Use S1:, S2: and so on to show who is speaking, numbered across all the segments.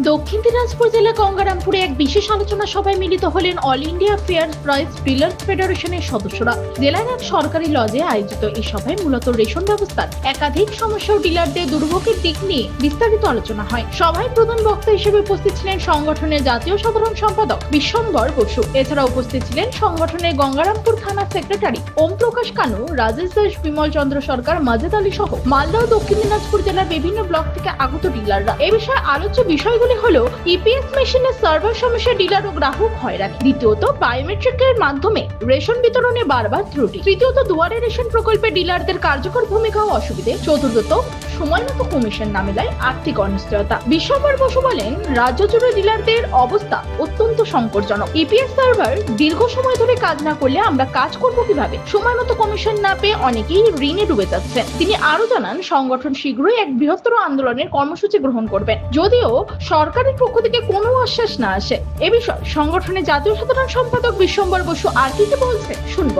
S1: দক্ষিণ দিনাজপুর জেলা গঙ্গারামপুরে এক বিশেষ আলোচনা সভায় মিলিত হলেন all India fair price dealer ফেডারেশনের সদস্যরা। জেলার এক সরকারি লজে আয়োজিত এই সভায় মূলত রেশন ব্যবস্থার একাধিক সমস্যা ও ডিলারদের দুর্ভোগের দিক নিয়ে বিস্তারিত আলোচনা হয়। সভায় প্রধান বক্তা হিসেবে উপস্থিত ছিলেন সংগঠনের জাতীয় সাধারণ সম্পাদক বিশ্বম্বর বসু। এছাড়া উপস্থিত ছিলেন সংগঠনের গঙ্গারামপুর থানা সেক্রেটারি ওম প্রকাশ কানু, রাজেশ দাস, বিমল চন্দ্র সরকার, মাজেদ আলী সহ মালদা ও দক্ষিণ দিনাজপুর জেলার বিভিন্ন ব্লক থেকে আগত ডিলাররা। এ বিষয়ে আলোচ্য বিষয়গুলি হলো ইপিএস মেশিনের সার্ভার সমস্যা, ডিলার ও গ্রাহক হয়রানি, দ্বিতীয়ত বায়োমেট্রিকের মাধ্যমে রেশন বিতরণে বারবার ত্রুটি, তৃতীয়ত দুয়ারে রেশন প্রকল্পে ডিলারদের কার্যকর ভূমিকা ও অসুবিধে, চতুর্থত সময়মতো কমিশন না মেলায় আর্থিক অনিশ্চয়তা। বিশ্বম্বর বসু বলেন, রাজ্য জুড়ে ডিলারদের অবস্থা অত্যন্ত সংকটজনক। ইপিএস সার্ভার দীর্ঘ সময় ধরে কাজ না করলে আমরা কাজ করব কিভাবে? সময়মতো কমিশন না পেয়ে অনেকেই ঋণে ডুবে যাচ্ছেন। তিনি আরো জানান, সংগঠন শীঘ্রই এক বৃহত্তর আন্দোলনের কর্মসূচি গ্রহণ করবেন, যদিও সরকারের পক্ষ থেকে কোনো আশ্বাস না আসে। এ বিষয়ে সংগঠনের জাতীয় সাধারণ সম্পাদক বিশ্বম্বর বসু আর কি বলছে শুনব।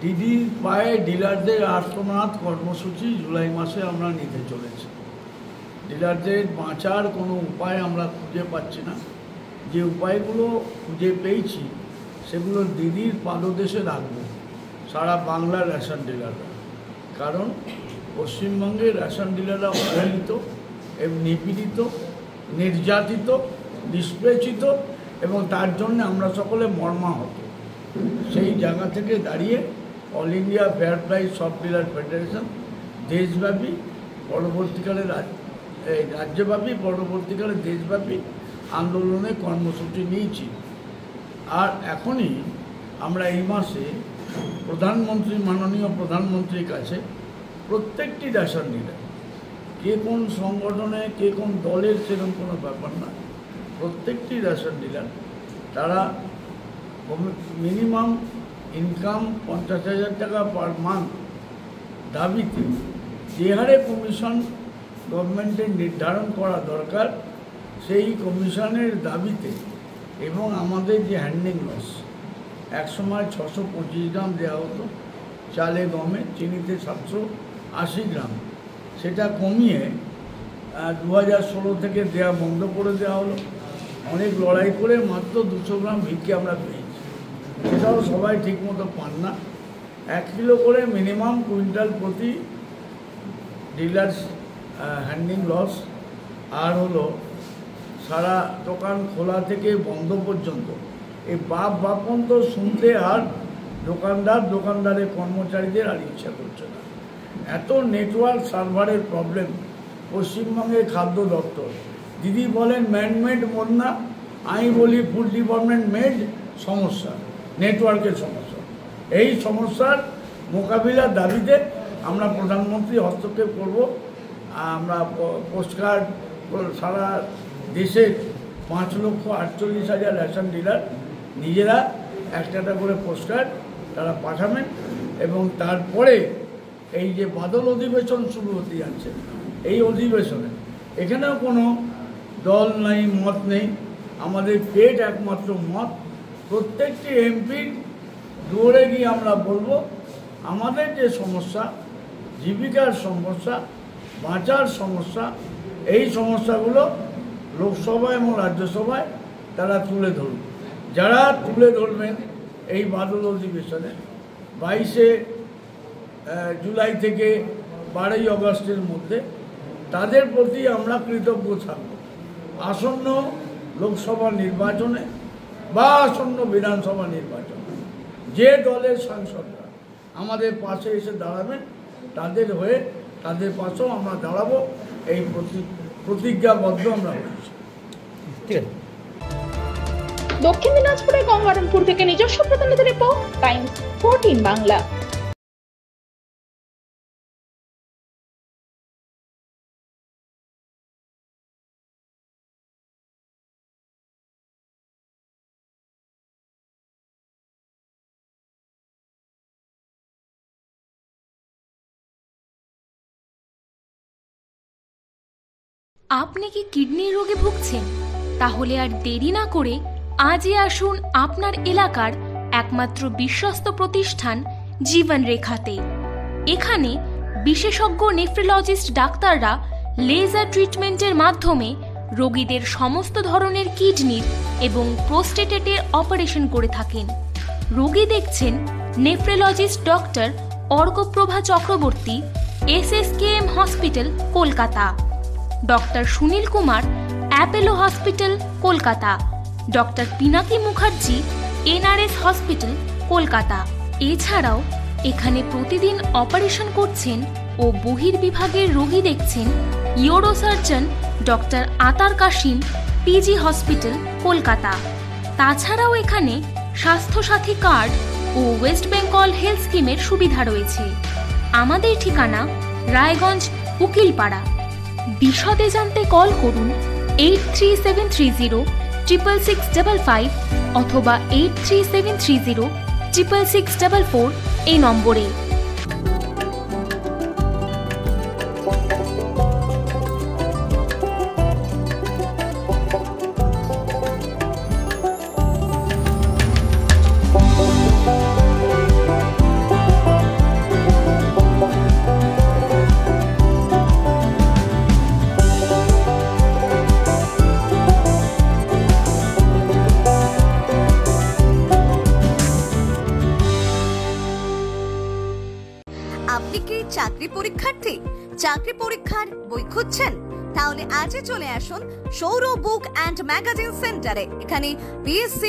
S2: দিদি পায়ে ডিলারদের আর্তনাদ কর্মসূচি জুলাই মাসে আমরা নিতে চলেছি। ডিলারদের বাঁচার কোনো উপায় আমরা খুঁজে পাচ্ছি না। যে উপায়গুলো খুঁজে পেয়েছি সেগুলো দিদির পাদদেশে রাখবো সারা বাংলার রেশন ডিলাররা। কারণ পশ্চিমবঙ্গের রেশন ডিলাররা অবহেলিত এবং নিপীড়িত, নির্যাতিত, নিষ্পেষিত এবং তার জন্য আমরা সকলে মর্মাহত। সেই জায়গা থেকে দাঁড়িয়ে অল ইন্ডিয়া ফেয়ার প্রাইস সব ডিলার ফেডারেশন দেশব্যাপী, পরবর্তীকালে রাজ্যব্যাপী, পরবর্তীকালে দেশব্যাপী আন্দোলনে কর্মসূচি নিয়েছি। আর এখনই আমরা এই মাসে মাননীয় প্রধানমন্ত্রীর কাছে প্রত্যেকটি রেশন ডিলার, কে কোন সংগঠনে, কে কোন দলের, সেরকম কোনো ব্যাপার না, প্রত্যেকটি রেশন ডিলার তারা মিনিমাম ইনকাম 50,000 টাকা পার মান্থ দাবিতে যে হারে কমিশন গভর্নমেন্টের নির্ধারণ করা দরকার সেই কমিশনের দাবিতে এবং আমাদের যে হ্যান্ডিং লস, একসময় 625 গ্রাম দেওয়া হতো চালে, গমে, চিনিতে 780 গ্রাম, সেটা কমিয়ে 2016 থেকে দেওয়া বন্ধ করে দেওয়া হলো। অনেক লড়াই করে মাত্র 200 গ্রাম ভিক্ষে আমরা পেয়েছি। সেটাও সবাই ঠিকমতো পান না। 1 কিলো করে মিনিমাম কুইন্টাল প্রতি ডিলার্স হ্যান্ডিং লস। আর হলো সারা দোকান খোলা থেকে বন্ধ পর্যন্ত এই বাপন তো শুনতে আর দোকানদারের কর্মচারীদের আর ইচ্ছা করছে না। এত নেটওয়ার্ক সার্ভারের প্রবলেম পশ্চিমবঙ্গের খাদ্য দপ্তর। দিদি বলেন ম্যানমেড বন্যা, আমি বলি ফুড ডিপার্টমেন্ট মেড সমস্যা, নেটওয়ার্কের সমস্যা। এই সমস্যার মোকাবিলার দাবিতে আমরা প্রধানমন্ত্রী হস্তক্ষেপ করব। আমরা পোস্টকার্ড সারা দেশের 5,48,000 রেশন ডিলার নিজেরা একটা করে পোস্টকার্ড তারা পাঠাবেন। এবং তারপরে এই যে বাদল অধিবেশন শুরু হতে যাচ্ছে, এই অধিবেশনে এখানেও কোনো দল নাই, মত নেই, আমাদের পেট একমাত্র মত। প্রত্যেকটি এমপির দৌড়ে গিয়ে আমরা বলবো আমাদের যে সমস্যা, জীবিকার সমস্যা, বাঁচার সমস্যা, এই সমস্যাগুলো লোকসভা এবং রাজ্যসভায় তারা তুলে ধরুন। যারা তুলে ধরবেন এই বাদল অধিবেশনে 22শে জুলাই থেকে 12ই অগস্টের মধ্যে, তাদের প্রতি আমরা কৃতজ্ঞ থাকব। আসন্ন লোকসভা নির্বাচনে বা আসন্ন বিধানসভা নির্বাচনে যে দলের সাংসদরা আমাদের পাশে এসে দাঁড়াবেন, তাদের হয়ে তাদের পাশেও আমরা দাঁড়াবো, এই প্রতিজ্ঞাবদ্ধ আমরা হয়েছি।
S1: ঠিক আছে। দক্ষিণ দিনাজপুরের গঙ্গারামপুর থেকে নিজস্ব প্রতিনিধি রিপোর্ট, টাইমস 14 বাংলা।
S3: আপনি কি কিডনির রোগে ভুগছেন? তাহলে আর দেরি না করে আজই আসুন আপনার এলাকার একমাত্র বিশ্বস্ত প্রতিষ্ঠান জীবন রেখাতে। এখানে বিশেষজ্ঞ নেফ্রোলজিস্ট ডাক্তাররা লেজার ট্রিটমেন্টের মাধ্যমে রোগীদের সমস্ত ধরনের কিডনির এবং প্রোস্টেটেটের অপারেশন করে থাকেন। রোগী দেখছেন nephrologist doctor Arkaprava Chakraborty, SSKM hospital, Kolkata. Doctor Sunil Kumar, Apollo hospital, Kolkata. Doctor Pinaki Mukherjee, NRS hospital, Kolkata. এছাড়াও এখানে প্রতিদিন অপারেশন করছেন ও বহির্বিভাগের রোগী দেখছেন ইউরোসার্জন ডক্টর আতার কাশিম, PG হসপিটাল, কলকাতা। তাছাড়াও এখানে স্বাস্থ্যসাথী কার্ড ও ওয়েস্ট বেঙ্গল হেলথ স্কিমের সুবিধা রয়েছে। আমাদের ঠিকানা রায়গঞ্জ, উকিলপাড়া। বিশদে জানতে কল করুন 8373066655 অথবা 8373066644 এই নম্বরে।
S4: আপনি কি চাকরি পরীক্ষার্থী? চাকরি পরীক্ষার বই খুঁজছেন? তাহলে আজই চলে আসুন সৌরভ বুক অ্যান্ড ম্যাগাজিন সেন্টারে। এখানে PSC,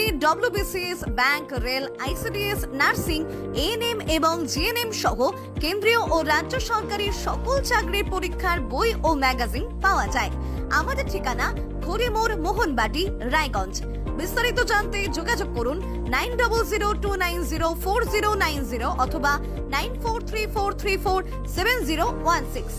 S4: WBCS, bank, rail, ICDS, nursing, ANM এবং GNM সহ কেন্দ্রীয় ও রাজ্য সরকারি সকল চাকরির পরীক্ষার বই ও ম্যাগাজিন পাওয়া যায়। আমাদের ঠিকানা খড়িমোড়, মোহনবাটি, রায়গঞ্জ। বিস্তারিত জানতে যোগাযোগ করুন 9002904090 অথবা 9434347016।